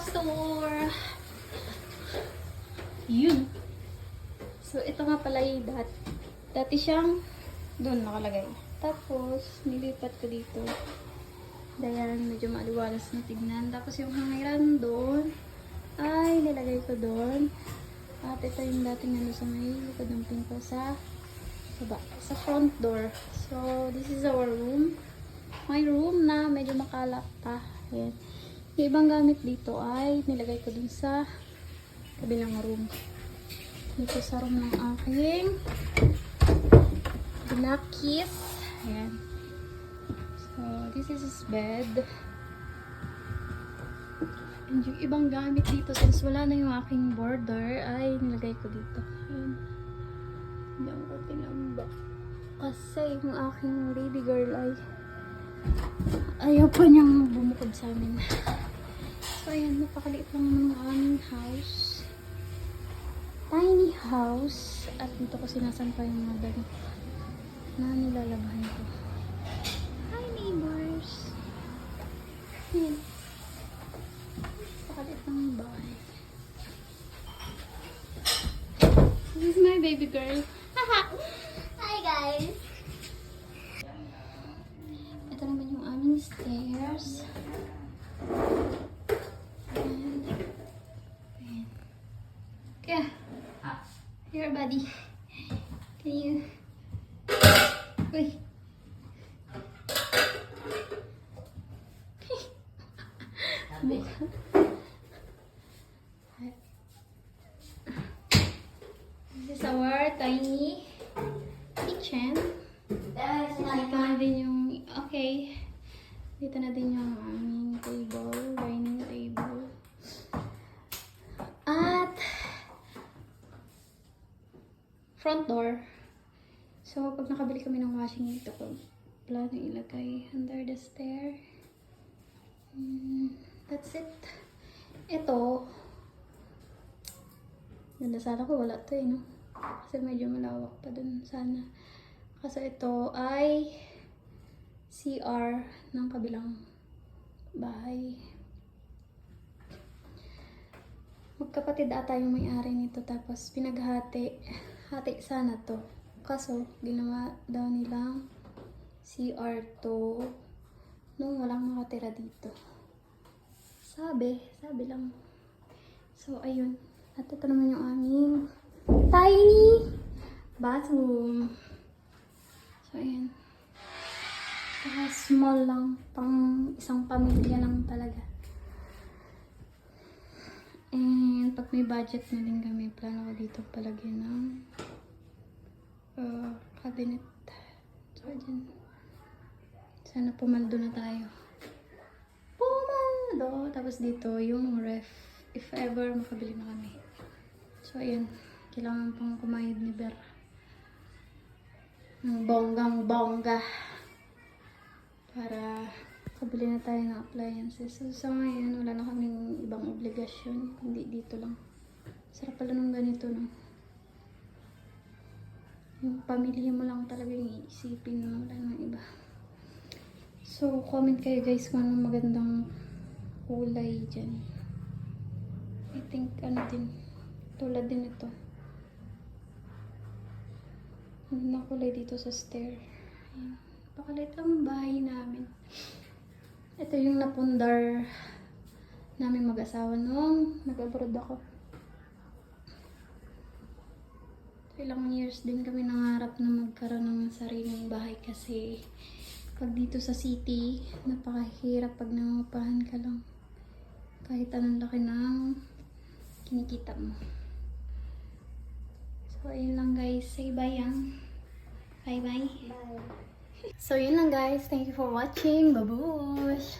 store. Yun. So, ito nga pala yung dati siyang doon nakalagay. Tapos, nilipat ko dito. Dayan, medyo maliwalas na tignan. Tapos, yung hangiran doon, ay nilagay ko doon. At ito yung dating ano sa may likod ng pinto sa front door. So, this is our room. My room na medyo makalap pa. Ayan. Yung ibang gamit dito ay nilagay ko dun sa kabilang room. Dito sa room ng aking black kiss. Ayan. So, this is his bed. And yung ibang gamit dito, since wala na yung aking border, ay nilagay ko dito. Ayan. Diyan ko tinamba. Kasi yung aking baby girl ay ayaw pa niyang bumukod sa amin. So, ayan. Napakaliit lang ng aming house. Tiny house. At dito ko sinasampa yung mga damit na nilalabahan ko. Hi, neighbors! Ayan. Napakaliit lang yung bahay. This is my baby girl. Hi guys! Ito naman yung aming stairs. And, ayan. Kaya, here buddy. Can you... Uy. This is our tiny kitchen. Dito na din yung, okay. Dito na din yung aming table, dining table. At, front door. So, pag nakabili kami ng washing dito ko, plano ilagay under the stair. That's it. Ito, ganda sana ko wala to no? Kasi medyo malawak pa dun sana. Kasi ito ay CR ng kabilang bahay. Magkapatid ata yung may-ari nito, tapos pinaghati. Hati sana to. Kaso, ginawa daw nilang CR to nung walang nakatira dito. Sabi lang. So, ayun. At ito naman yung aming tiny bathroom. So, ayan. Saka small lang. Pang isang pamilya lang talaga. And pag may budget na din kami, plano ko dito palagyan ng cabinet. So, dyan. Sana pumaldo na tayo. Pumaldo! Tapos dito, yung ref. If ever, makabili na kami. So, ayan. Kailangan pang kumayod ni Ber. Ng bonggang-bongga. Para kabili na tayo ng appliances. So, sa ngayon, wala na kaming ibang obligasyon. Hindi dito lang. Sarap pala nung ganito, no? Yung pamilya mo lang talaga yung iisipin mo. Wala nang iba. So, comment kayo guys kung anong magandang kulay dyan. I think, ano din. Tulad din ito. Magandang kulay dito sa stair. Ayan. Pakaliit lang ang bahay namin. Ito yung napundar namin mag-asawa nung nag-abroad ako. So, ilang years din kami nangarap na magkaroon ng sariling bahay kasi pag dito sa city, napakahirap pag nangungupahan ka lang. Kahit anong laki ng kinikita mo. So, ayun lang guys. Say bye yan. Bye-bye. Bye. So, yun lang guys. Thank you for watching. Babush!